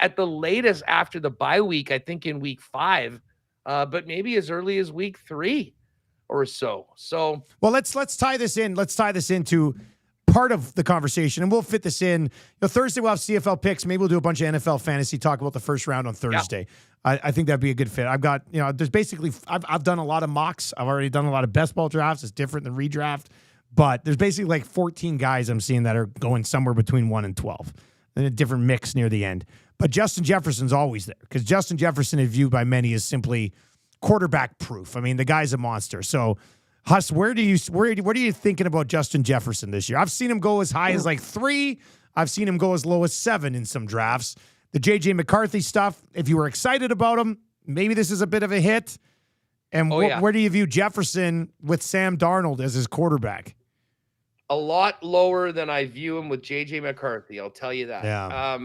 at the latest after the bye week. I think in week 5, but maybe as early as week 3 or so. So well, let's tie this in. Let's tie this into part of the conversation, and we'll fit this in. Thursday we'll have CFL picks. Maybe we'll do a bunch of NFL fantasy talk about the first round on Thursday. Yeah. I think that'd be a good fit. I've got, there's basically, I've done a lot of mocks. I've already done a lot of best ball drafts. It's different than redraft, but there's basically 14 guys I'm seeing that are going somewhere between 1 and 12, and a different mix near the end. But Justin Jefferson's always there, because Justin Jefferson is viewed by many as simply quarterback proof. I mean, the guy's a monster. So, Huss, what are you thinking about Justin Jefferson this year? I've seen him go as high as 3. I've seen him go as low as 7 in some drafts. The J.J. McCarthy stuff, if you were excited about him, maybe this is a bit of a hit. And where do you view Jefferson with Sam Darnold as his quarterback? A lot lower than I view him with J.J. McCarthy, I'll tell you that. Yeah.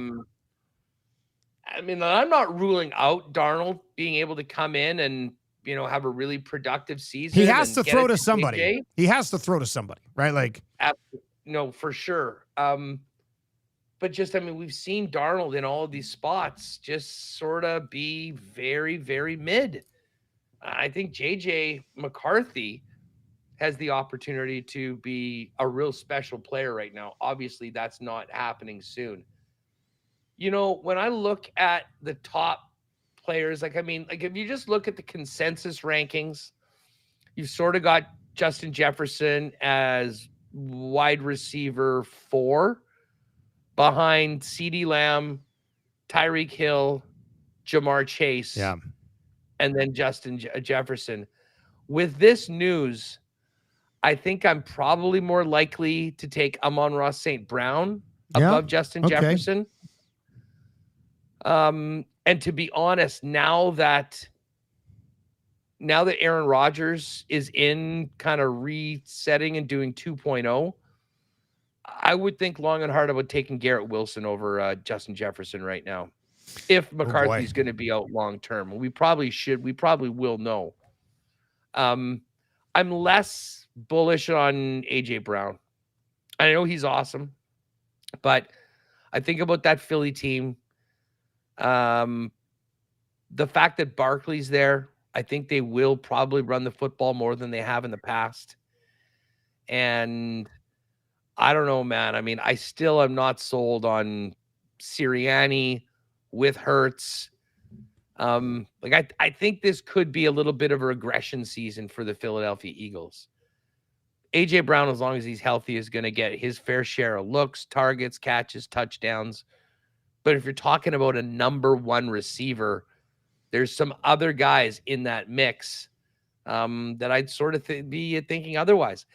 I mean, I'm not ruling out Darnold being able to come in and have a really productive season. He has to throw to somebody. JJ. He has to throw to somebody, right? No, for sure. But just, we've seen Darnold in all of these spots just sort of be very, very mid. I think JJ McCarthy has the opportunity to be a real special player right now. Obviously, that's not happening soon. When I look at the top players, if you just look at the consensus rankings, you've sort of got Justin Jefferson as wide receiver 4 behind CeeDee Lamb, Tyreek Hill, Jamar Chase, and then Justin Jefferson. With this news, I think I'm probably more likely to take Amon-Ra St. Brown above Justin Jefferson. And to be honest, now that Aaron Rodgers is in kind of resetting and doing 2.0, I would think long and hard about taking Garrett Wilson over Justin Jefferson right now. If McCarthy's going to be out long term, we probably will know. I'm less bullish on AJ Brown. I know he's awesome, but I think about that Philly team. The fact that Barkley's there, I think they will probably run the football more than they have in the past. And I don't know, man. I still am not sold on Sirianni with Hurts. I think this could be a little bit of a regression season for the Philadelphia Eagles. AJ Brown, as long as he's healthy, is going to get his fair share of looks, targets, catches, touchdowns. But if you're talking about a number 1 receiver, there's some other guys in that mix that I'd sort of be thinking otherwise.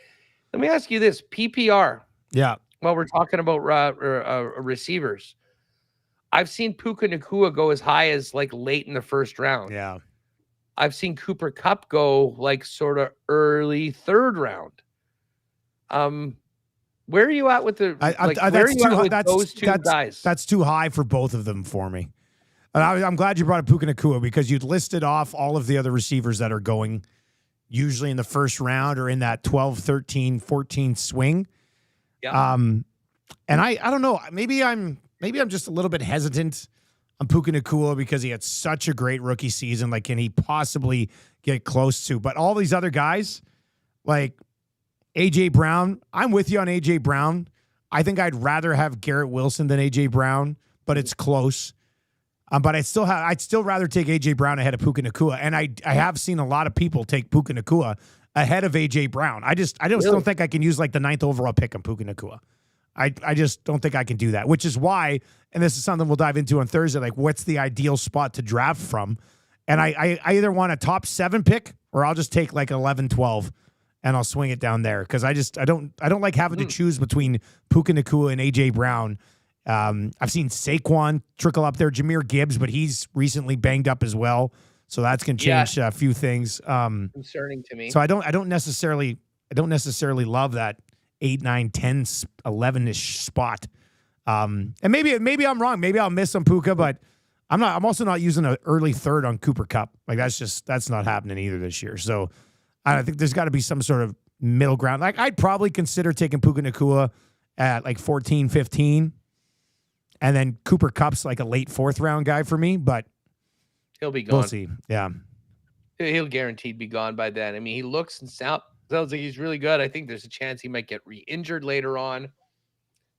Let me ask you this. PPR. Yeah. Well, we're talking about receivers. I've seen Puka Nacua go as high as late in the first round. Yeah. I've seen Cooper Kupp go sort of early 3rd round. Where are you at with the? Those two guys? That's too high for both of them for me. And I'm glad you brought up Puka Nacua because you'd listed off all of the other receivers that are going usually in the first round or in that 12, 13, 14 swing. Yeah. And I don't know. Maybe I'm just a little bit hesitant on Puka Nacua because he had such a great rookie season. Like, can he possibly get close to? But all these other guys, like A.J. Brown, I'm with you on A.J. Brown. I think I'd rather have Garrett Wilson than A.J. Brown, but it's close. But I'd still rather take A.J. Brown ahead of Puka Nacua. And I have seen a lot of people take Puka Nacua ahead of A.J. Brown. I just don't think I can use like the 9th overall pick on Puka Nacua. I just don't think I can do that, which is why, and this is something we'll dive into on Thursday, like what's the ideal spot to draft from? And I either want a top 7 pick or I'll just take like 11, 12 and I'll swing it down there. Cause I don't like having to choose between Puka Nacua and A.J. Brown. I've seen Saquon trickle up there, Jahmyr Gibbs, but he's recently banged up as well. So that's going to change a few things. Concerning to me. So I don't necessarily love that 8, 9, 10, 11-ish spot. And maybe I'm wrong. Maybe I'll miss some Puka, but I'm also not using an early third on Cooper Kupp. Like that's not happening either this year. So I think there's got to be some sort of middle ground. Like I'd probably consider taking Puka Nacua at like 14, 15. And then Cooper Kupp's like a late 4th round guy for me, but he'll be gone. We'll see. Yeah. He'll guaranteed be gone by then. I mean, he looks and sounds like he's really good. I think there's a chance he might get re-injured later on.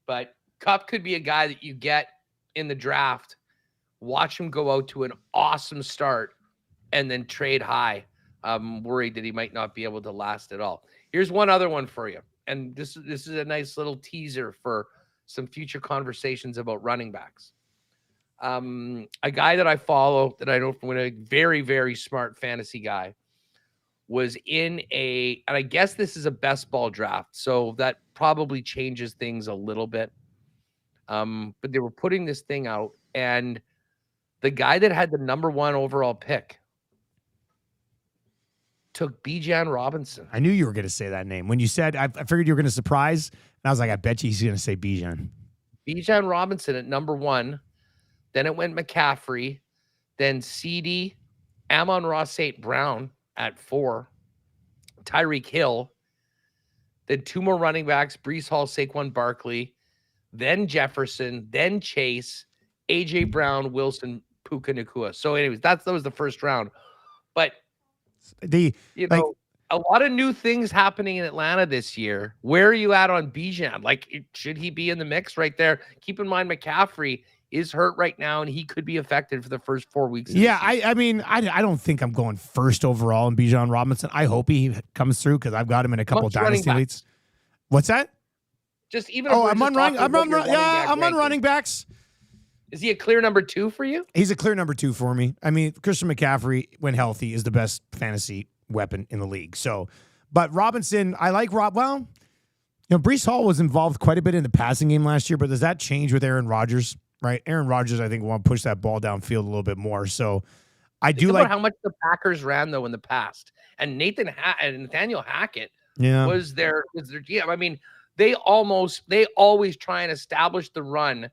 But Kupp could be a guy that you get in the draft, watch him go out to an awesome start, and then trade high. I'm worried that he might not be able to last at all. Here's one other one for you. And this is a nice little teaser for some future conversations about running backs. A guy that I follow that I know from a very, very smart fantasy guy was in and I guess this is a best ball draft, so that probably changes things a little bit. But they were putting this thing out, and the guy that had the number 1 overall pick took Bijan Robinson. I knew you were going to say that name. When you said, I figured you were going to surprise, and I was like, I bet you he's going to say Bijan. Bijan Robinson at number 1. Then it went McCaffrey. Then CD, Amon-Ra St. Brown at 4. Tyreek Hill. Then 2 more running backs, Breece Hall, Saquon Barkley. Then Jefferson. Then Chase, A.J. Brown, Wilson, Puka Nacua. So anyways, that was the first round. But a lot of new things happening in Atlanta this year. Where are you at on Bijan? Like, should he be in the mix right there? Keep in mind, McCaffrey is hurt right now, and he could be affected for the first 4 weeks. Yeah, I mean, I don't think I'm going first overall in Bijan Robinson. I hope he comes through because I've got him in a couple dynasty leagues. What's that? Just even. I'm on running backs. Is he a clear number 2 for you? He's a clear number 2 for me. I mean, Christian McCaffrey, when healthy, is the best fantasy weapon in the league. So, but Robinson, I like Rob. Well, Breece Hall was involved quite a bit in the passing game last year, but does that change with Aaron Rodgers? Right, Aaron Rodgers, I think, will want to push that ball downfield a little bit more. So, I do like how much the Packers ran though in the past, and Nathaniel Hackett was their GM. I mean, they always try and establish the run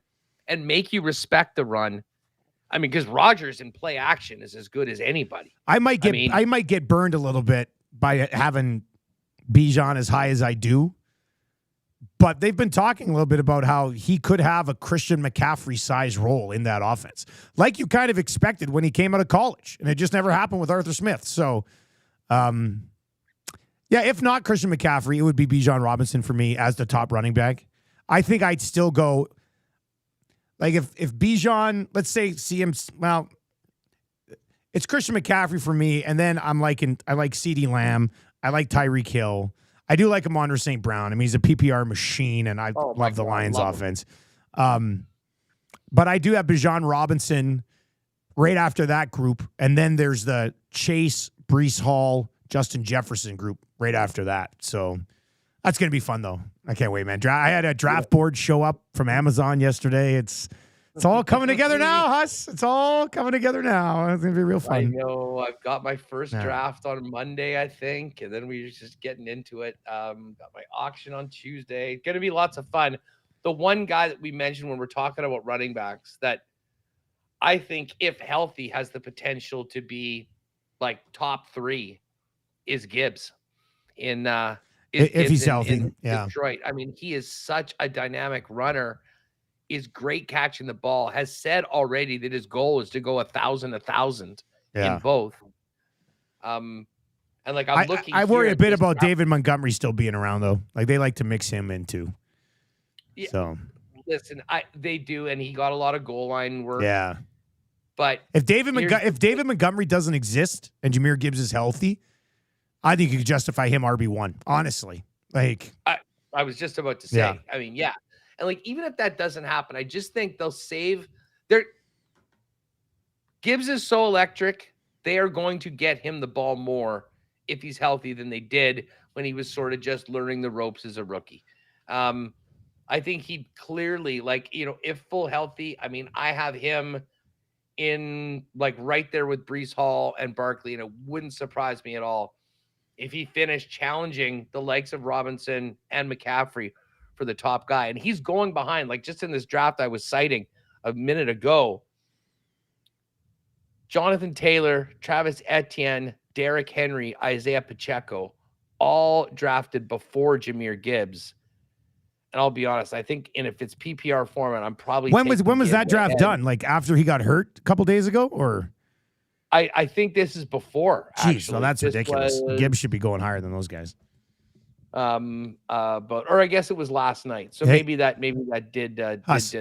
and make you respect the run. I mean, because Rodgers in play action is as good as anybody. I might get burned a little bit by having Bijan as high as I do. But they've been talking a little bit about how he could have a Christian McCaffrey size role in that offense, like you kind of expected when he came out of college, and it just never happened with Arthur Smith. So, if not Christian McCaffrey, it would be Bijan Robinson for me as the top running back. I think I'd still go, like if Bijan, let's say it's Christian McCaffrey for me, and then I like CeeDee Lamb, I like Tyreek Hill. I do like Amon-Ra St. Brown. I mean, he's a PPR machine, and I love the Lions offense. But I do have Bijan Robinson right after that group, and then there's the Chase, Breece Hall, Justin Jefferson group right after that. So that's going to be fun, though. I can't wait, man. I had a draft board show up from Amazon yesterday. It's It's all coming together now, Huss. It's all coming together now. It's going to be real fun. I know. I've got my first draft on Monday, I think, and then we're just getting into it. Got my auction on Tuesday. Going to be lots of fun. The one guy that we mentioned when we're talking about running backs that I think, if healthy, has the potential to be like top 3 is Gibbs if he's healthy. In Detroit. I mean, he is such a dynamic runner. Is great catching the ball. Has said already that his goal is to go 1,000 in both. And like I'm looking. I worry a bit about David Montgomery still being around though. Like they like to mix him in too. Yeah. So listen, they do, and he got a lot of goal line work. Yeah. But if David Montgomery doesn't exist and Jahmyr Gibbs is healthy, I think you could justify him RB1. Honestly, like I was just about to say. Yeah. I mean, yeah. And like, even if that doesn't happen, I just think they'll save their Gibbs is so electric. They are going to get him the ball more if he's healthy than they did when he was sort of just learning the ropes as a rookie. I think he clearly, like, if full healthy, I mean, I have him in like right there with Breece Hall and Barkley, and it wouldn't surprise me at all if he finished challenging the likes of Robinson and McCaffrey for the top guy. And he's going behind, like just in this draft I was citing a minute ago, Jonathan Taylor, Travis Etienne, Derrick Henry, Isaiah Pacheco, all drafted before Jahmyr Gibbs. And I'll be honest, I think if it's PPR format, I'm probably when was that draft done? Like after he got hurt a couple days ago, or I think this is before. Jeez, well, that's ridiculous. Gibbs should be going higher than those guys. Or I guess it was last night. So maybe that did depress.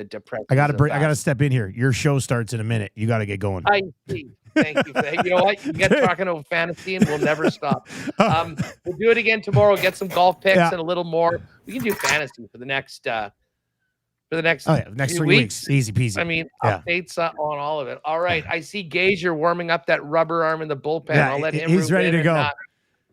I gotta step in here. Your show starts in a minute. You got to get going. I see. Thank you. You know what? You get talking about fantasy and we'll never stop. We'll do it again tomorrow. Get some golf picks and a little more. We can do fantasy for the next next 3 weeks. Easy peasy. I mean, updates on all of it. All right. I see Gager warming up that rubber arm in the bullpen. I'll let him. He's ready to go.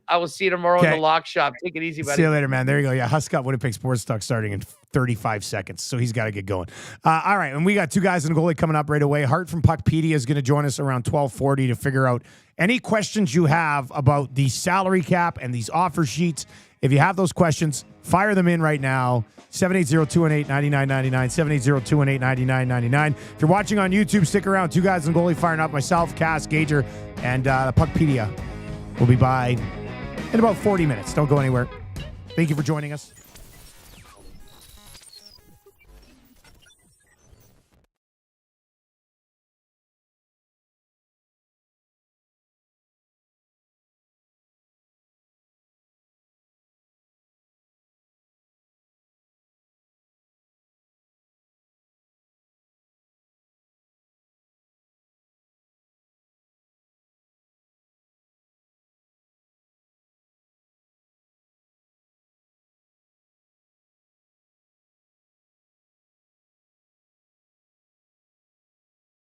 I will see you tomorrow in the lock shop. Take it easy, buddy. See you later, man. There you go. Yeah, Huss got Winnipeg Sports Talk starting in 35 seconds, so he's got to get going. All right, and we got 2 guys in the goalie coming up right away. Hart from Puckpedia is going to join us around 12:40 to figure out any questions you have about the salary cap and these offer sheets. If you have those questions, fire them in right now. 780-218-9999, 780-218-9999. If you're watching on YouTube, stick around. 2 guys in the goalie firing up. Myself, Cass, Gager, and Puckpedia will be by in about 40 minutes. Don't go anywhere. Thank you for joining us.